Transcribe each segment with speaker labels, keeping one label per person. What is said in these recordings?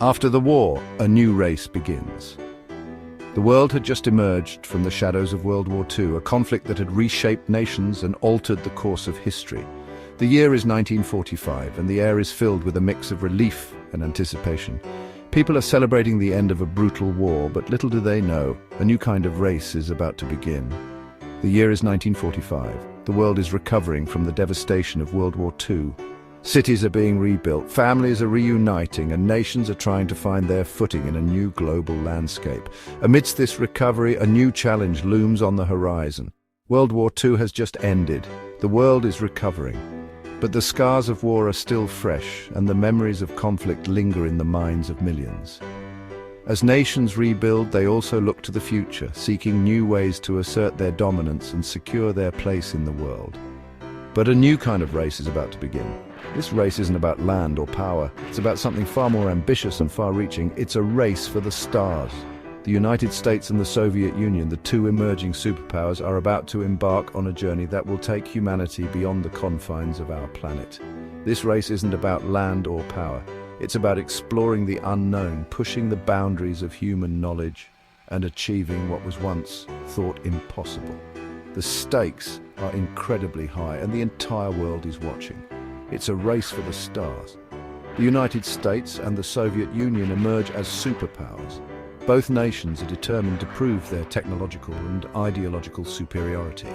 Speaker 1: After the war, a new race begins. The world had just emerged from the shadows of World War II, a conflict that had reshaped nations and altered the course of history. The year is 1945, and the air is filled with a mix of relief and anticipation. People are celebrating the end of a brutal war, but little do they know, a new kind of race is about to begin. The year is 1945. The world is recovering from the devastation of World War II. Cities are being rebuilt, families are reuniting, and nations are trying to find their footing in a new global landscape. Amidst this recovery, a new challenge looms on the horizon. World War II has just ended. The world is recovering. But the scars of war are still fresh, and the memories of conflict linger in the minds of millions. As nations rebuild, they also look to the future, seeking new ways to assert their dominance and secure their place in the world. But a new kind of race is about to begin. This race isn't about land or power. It's about something far more ambitious and far-reaching. It's a race for the stars. The United States and the Soviet Union, the two emerging superpowers, are about to embark on a journey that will take humanity beyond the confines of our planet. This race isn't about land or power. It's about exploring the unknown, pushing the boundaries of human knowledge, and achieving what was once thought impossible. The stakes are incredibly high, and the entire world is watching. It's a race for the stars. The United States and the Soviet Union emerge as superpowers. Both nations are determined to prove their technological and ideological superiority.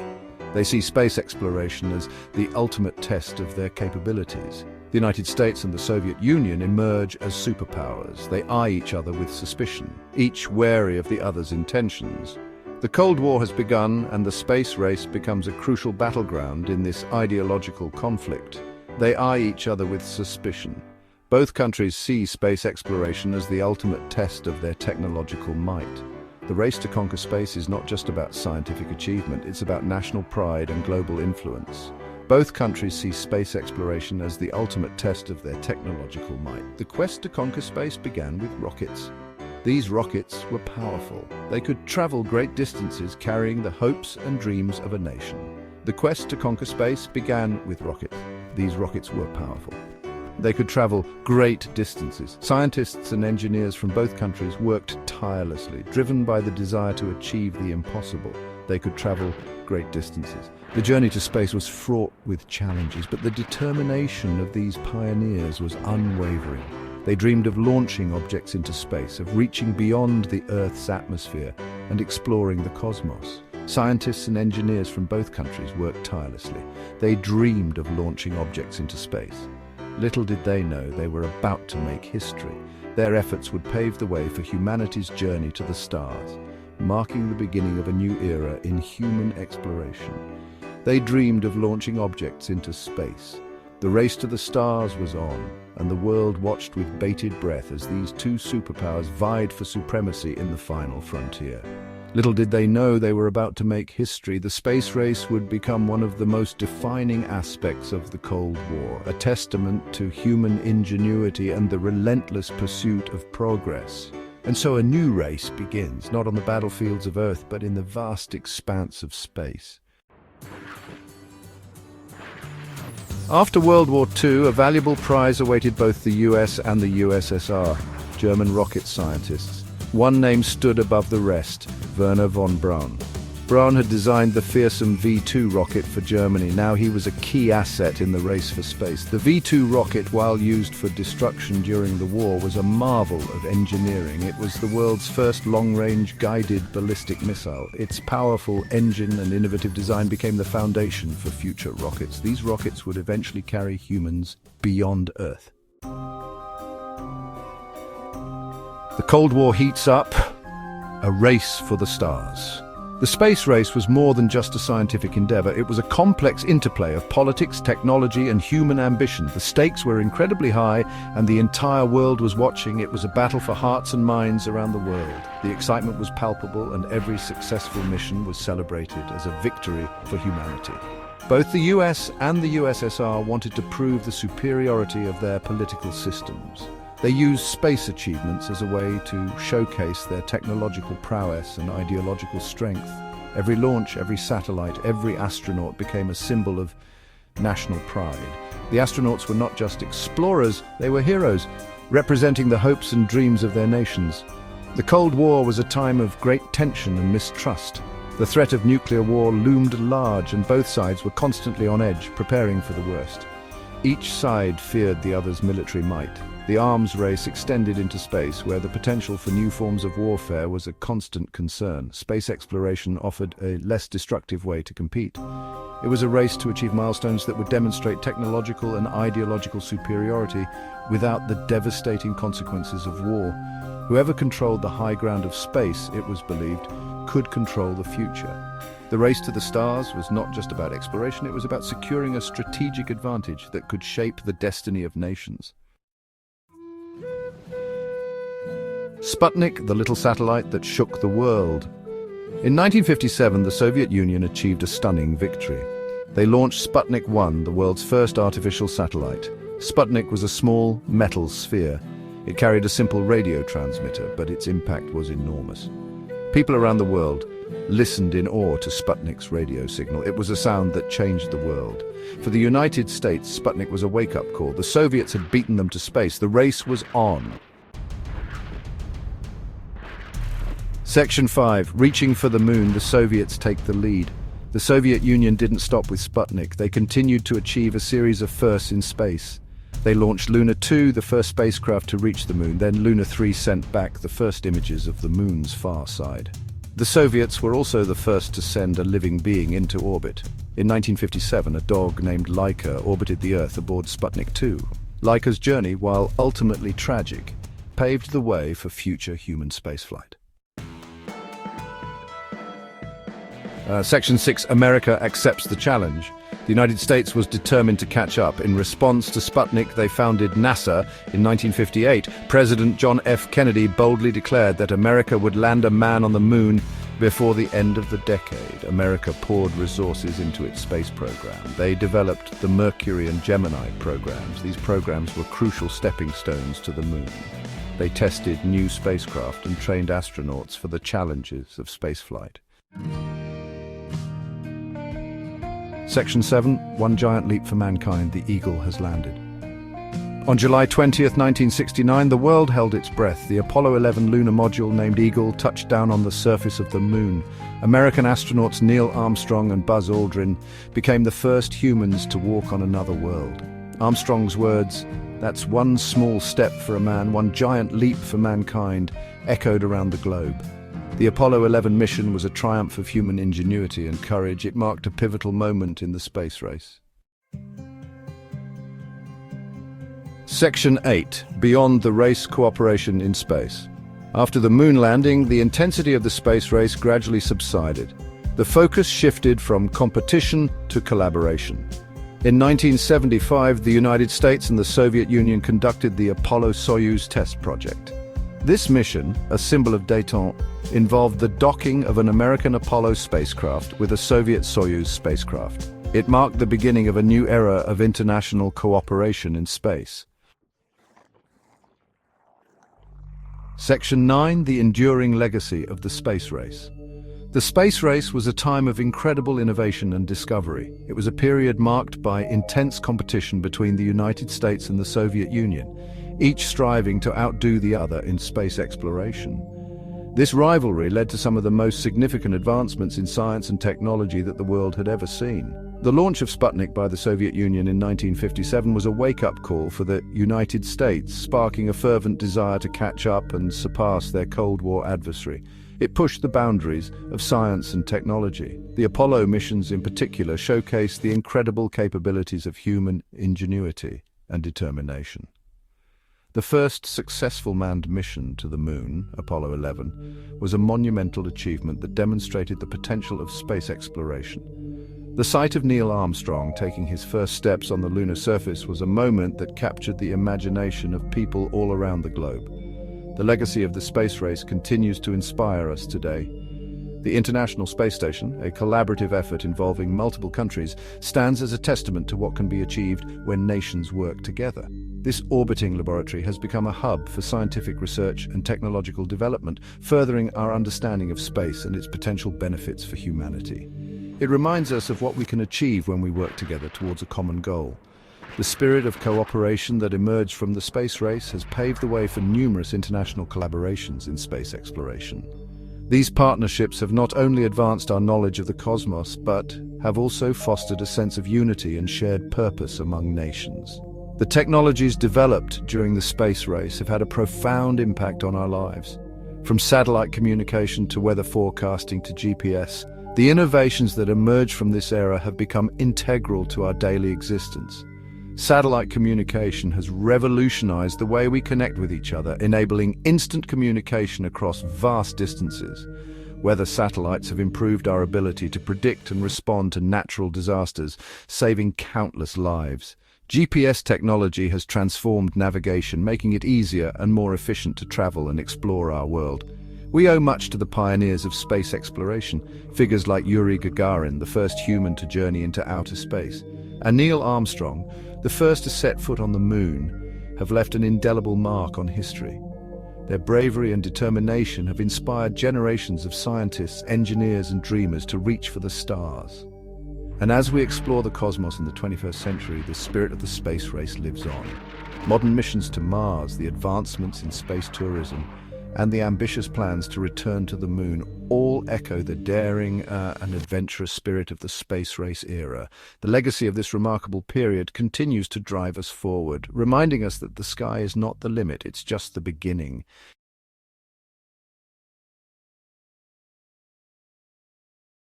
Speaker 1: They see space exploration as the ultimate test of their capabilities. The United States and the Soviet Union emerge as superpowers. They eye each other with suspicion, each wary of the other's intentions. The Cold War has begun, and the space race becomes a crucial battleground in this ideological conflict. They eye each other with suspicion. Both countries see space exploration as the ultimate test of their technological might. The race to conquer space is not just about scientific achievement, it's about national pride and global influence. Both countries see space exploration as the ultimate test of their technological might. The quest to conquer space began with rockets. These rockets were powerful. They could travel great distances, carrying the hopes and dreams of a nation. The quest to conquer space began with rockets. These rockets were powerful. They could travel great distances. Scientists and engineers from both countries worked tirelessly, driven by the desire to achieve the impossible. They could travel great distances. The journey to space was fraught with challenges, but the determination of these pioneers was unwavering. They dreamed of launching objects into space, of reaching beyond the Earth's atmosphere and exploring the cosmos. Scientists and engineers from both countries worked tirelessly. They dreamed of launching objects into space. Little did they know they were about to make history. Their efforts would pave the way for humanity's journey to the stars, marking the beginning of a new era in human exploration. They dreamed of launching objects into space. The race to the stars was on, and the world watched with bated breath as these two superpowers vied for supremacy in the final frontier. Little did they know they were about to make history. The space race would become one of the most defining aspects of the Cold War, a testament to human ingenuity and the relentless pursuit of progress. And so a new race begins, not on the battlefields of Earth, but in the vast expanse of space. After World War II, a valuable prize awaited both the US and the USSR, German rocket scientists. One name stood above the rest, Wernher von Braun. Braun had designed the fearsome V-2 rocket for Germany. Now he was a key asset in the race for space. The V-2 rocket, while used for destruction during the war, was a marvel of engineering. It was the world's first long-range guided ballistic missile. Its powerful engine and innovative design became the foundation for future rockets. These rockets would eventually carry humans beyond Earth. The Cold War heats up, a race for the stars. The space race was more than just a scientific endeavor. It was a complex interplay of politics, technology, and human ambition. The stakes were incredibly high, and the entire world was watching. It was a battle for hearts and minds around the world. The excitement was palpable, and every successful mission was celebrated as a victory for humanity. Both the US and the USSR wanted to prove the superiority of their political systems. They used space achievements as a way to showcase their technological prowess and ideological strength. Every launch, every satellite, every astronaut became a symbol of national pride. The astronauts were not just explorers, they were heroes, representing the hopes and dreams of their nations. The Cold War was a time of great tension and mistrust. The threat of nuclear war loomed large, and both sides were constantly on edge, preparing for the worst. Each side feared the other's military might. The arms race extended into space, where the potential for new forms of warfare was a constant concern. Space exploration offered a less destructive way to compete. It was a race to achieve milestones that would demonstrate technological and ideological superiority without the devastating consequences of war. Whoever controlled the high ground of space, it was believed, could control the future. The race to the stars was not just about exploration, it was about securing a strategic advantage that could shape the destiny of nations. Sputnik, the little satellite that shook the world. In 1957, the Soviet Union achieved a stunning victory. They launched Sputnik 1, the world's first artificial satellite. Sputnik was a small, metal sphere. It carried a simple radio transmitter, but its impact was enormous. People around the world listened in awe to Sputnik's radio signal. It was a sound that changed the world. For the United States, Sputnik was a wake-up call. The Soviets had beaten them to space. The race was on. Section 5. Reaching for the moon, the Soviets take the lead. The Soviet Union didn't stop with Sputnik. They continued to achieve a series of firsts in space. They launched Luna 2, the first spacecraft to reach the moon. Then Luna 3 sent back the first images of the moon's far side. The Soviets were also the first to send a living being into orbit. In 1957, a dog named Laika orbited the Earth aboard Sputnik 2. Laika's journey, while ultimately tragic, paved the way for future human spaceflight. Section 6. America accepts the challenge. The United States was determined to catch up. In response to Sputnik, they founded NASA. In 1958, President John F. Kennedy boldly declared that America would land a man on the moon before the end of the decade. America poured resources into its space program. They developed the Mercury and Gemini programs. These programs were crucial stepping stones to the moon. They tested new spacecraft and trained astronauts for the challenges of spaceflight. Section 7. One giant leap for mankind. The Eagle has landed. On July 20th, 1969, the world held its breath. The Apollo 11 lunar module named Eagle touched down on the surface of the moon. American astronauts Neil Armstrong and Buzz Aldrin became the first humans to walk on another world. Armstrong's words, "That's one small step for a man, one giant leap for mankind," echoed around the globe. The Apollo 11 mission was a triumph of human ingenuity and courage. It marked a pivotal moment in the space race. Section 8. Beyond the race, cooperation in space. After the moon landing, the intensity of the space race gradually subsided. The focus shifted from competition to collaboration. In 1975, the United States and the Soviet Union conducted the Apollo-Soyuz test project. This mission, a symbol of détente, involved the docking of an American Apollo spacecraft with a Soviet Soyuz spacecraft. It marked the beginning of a new era of international cooperation in space. Section 9. The enduring legacy of the space race. The space race was a time of incredible innovation and discovery. It was a period marked by intense competition between the United States and the Soviet Union, each striving to outdo the other in space exploration. This rivalry led to some of the most significant advancements in science and technology that the world had ever seen. The launch of Sputnik by the Soviet Union in 1957 was a wake-up call for the United States, sparking a fervent desire to catch up and surpass their Cold War adversary. It pushed the boundaries of science and technology. The Apollo missions in particular showcased the incredible capabilities of human ingenuity and determination. The first successful manned mission to the moon, Apollo 11, was a monumental achievement that demonstrated the potential of space exploration. The sight of Neil Armstrong taking his first steps on the lunar surface was a moment that captured the imagination of people all around the globe. The legacy of the space race continues to inspire us today. The International Space Station, a collaborative effort involving multiple countries, stands as a testament to what can be achieved when nations work together. This orbiting laboratory has become a hub for scientific research and technological development, furthering our understanding of space and its potential benefits for humanity. It reminds us of what we can achieve when we work together towards a common goal. The spirit of cooperation that emerged from the space race has paved the way for numerous international collaborations in space exploration. These partnerships have not only advanced our knowledge of the cosmos, but have also fostered a sense of unity and shared purpose among nations. The technologies developed during the space race have had a profound impact on our lives. From satellite communication to weather forecasting to GPS, the innovations that emerged from this era have become integral to our daily existence. Satellite communication has revolutionized the way we connect with each other, enabling instant communication across vast distances. Weather satellites have improved our ability to predict and respond to natural disasters, saving countless lives. GPS technology has transformed navigation, making it easier and more efficient to travel and explore our world. We owe much to the pioneers of space exploration, figures like Yuri Gagarin, the first human to journey into outer space, and Neil Armstrong, the first to set foot on the moon, have left an indelible mark on history. Their bravery and determination have inspired generations of scientists, engineers, and dreamers to reach for the stars. And as we explore the cosmos in the 21st century, the spirit of the space race lives on. Modern missions to Mars, the advancements in space tourism, and the ambitious plans to return to the moon all echo the daring and adventurous spirit of the space race era. The legacy of this remarkable period continues to drive us forward, reminding us that the sky is not the limit, it's just the beginning.